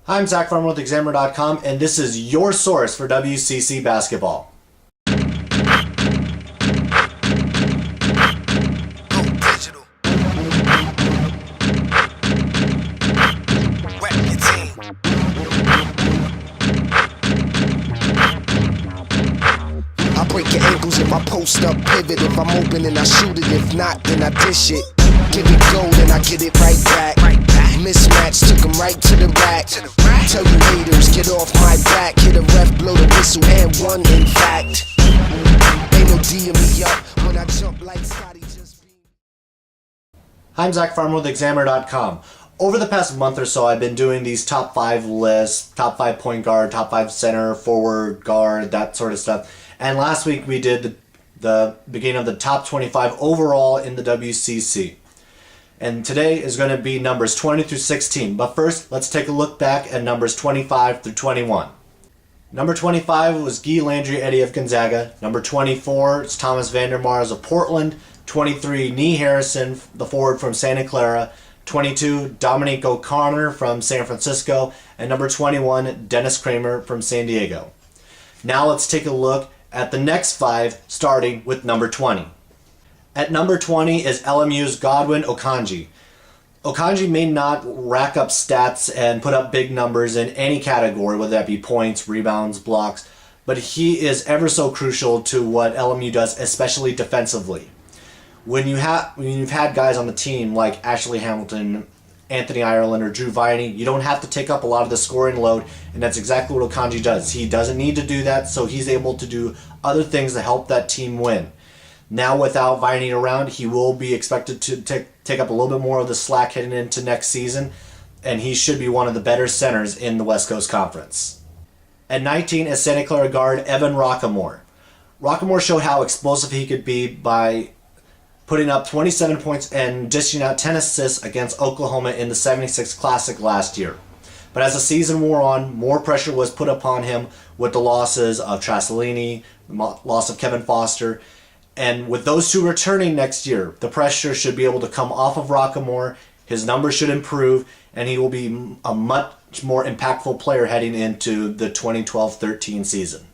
I'm Zach Farmer with Examiner.com, and this is your source for WCC basketball. I break your ankles if I post up, pivot. If I'm open and I shoot it, if not, then I dish it. Give it gold and I get it right back. Mismatch, took him right to the rack. Tell you haters, get off my back. Hit a ref, blow the whistle, and one in fact. Ain't no D'ing me up when I jump like Scotty just beat. I'm Zach Farmer with Examiner.com. Over the past month or so, I've been doing these top 5 lists, top 5 point guard, top 5 center, forward, guard, that sort of stuff. And last week we did the beginning of the top 25 overall in the WCC. And today is going to be numbers 20 through 16. But first, let's take a look back at numbers 25 through 21. Number 25 was Guy Landry-Eddy of Gonzaga. Number 24 is Thomas Vandermars of Portland. 23, Nee Harrison, the forward from Santa Clara. 22, Dominique O'Connor from San Francisco. And number 21, Dennis Kramer from San Diego. Now let's take a look at the next 5, starting with number 20. At number 20 is LMU's Godwin Okonji. Okonji may not rack up stats and put up big numbers in any category, whether that be points, rebounds, blocks, but he is ever so crucial to what LMU does, especially defensively. When you've had guys on the team like Ashley Hamilton, Anthony Ireland, or Drew Viney, you don't have to take up a lot of the scoring load, and that's exactly what Okonji does. He doesn't need to do that, so he's able to do other things to help that team win. Now without Viney around, he will be expected to take up a little bit more of the slack heading into next season, and he should be one of the better centers in the West Coast Conference. At 19 is Santa Clara guard Evan Roquemore. Roquemore showed how explosive he could be by putting up 27 points and dishing out 10 assists against Oklahoma in the 76 Classic last year. But as the season wore on, more pressure was put upon him with the losses of Trasolini, the loss of Kevin Foster, and with those two returning next year, the pressure should be able to come off of Roquemore, his numbers should improve, and he will be a much more impactful player heading into the 2012-13 season.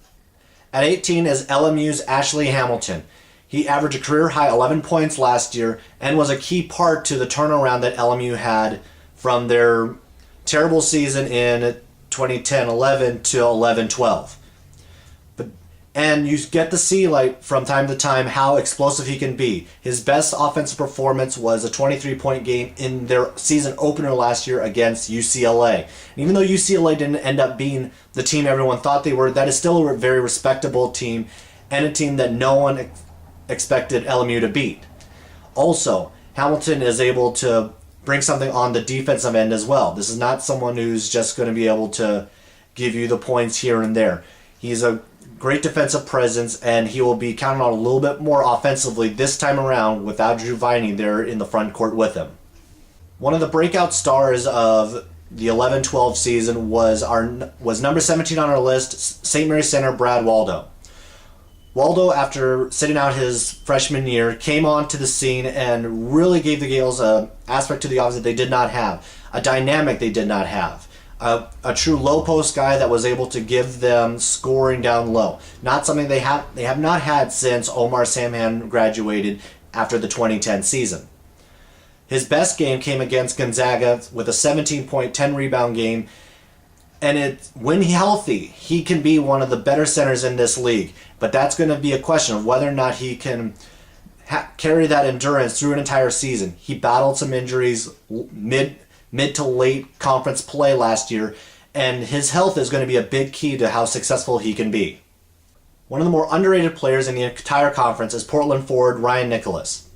At 18 is LMU's Ashley Hamilton. He averaged a career-high 11 points last year and was a key part to the turnaround that LMU had from their terrible season in 2010-11 to 11-12. And you get to see, like, from time to time how explosive he can be. His best offensive performance was a 23-point game in their season opener last year against UCLA. And even though UCLA didn't end up being the team everyone thought they were, that is still a very respectable team and a team that no one expected LMU to beat. Also, Hamilton is able to bring something on the defensive end as well. This is not someone who's just going to be able to give you the points here and there. He's a great defensive presence, and he will be counted on a little bit more offensively this time around without Drew Viney there in the front court with him. One of the breakout stars of the 11-12 season was number 17 on our list, St. Mary's center Brad Waldow. Waldow, after sitting out his freshman year, came onto the scene and really gave the Gales an aspect to the offense that they did not have, a dynamic they did not have. A true low post guy that was able to give them scoring down low. Not something they have not had since Omar Samhan graduated after the 2010 season. His best game came against Gonzaga with a 17-point, 10-rebound game. And when healthy, he can be one of the better centers in this league. But that's going to be a question of whether or not he can carry that endurance through an entire season. He battled some injuries mid to late conference play last year, and his health is going to be a big key to how successful he can be. One of the more underrated players in the entire conference is Portland forward Ryan Nicholas.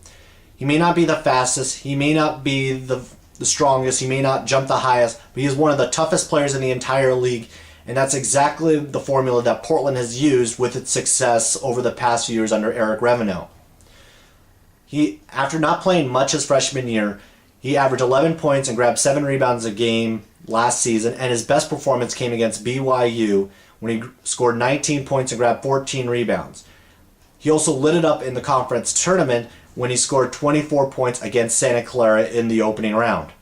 He may not be the fastest, he may not be the strongest, he may not jump the highest, but he is one of the toughest players in the entire league, and that's exactly the formula that Portland has used with its success over the past few years under Eric Revenue. After not playing much his freshman year, he averaged 11 points and grabbed 7 rebounds a game last season, and his best performance came against BYU when he scored 19 points and grabbed 14 rebounds. He also lit it up in the conference tournament when he scored 24 points against Santa Clara in the opening round.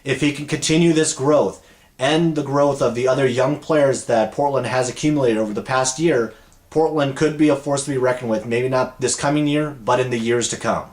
If he can continue this growth and the growth of the other young players that Portland has accumulated over the past year, Portland could be a force to be reckoned with, maybe not this coming year, but in the years to come.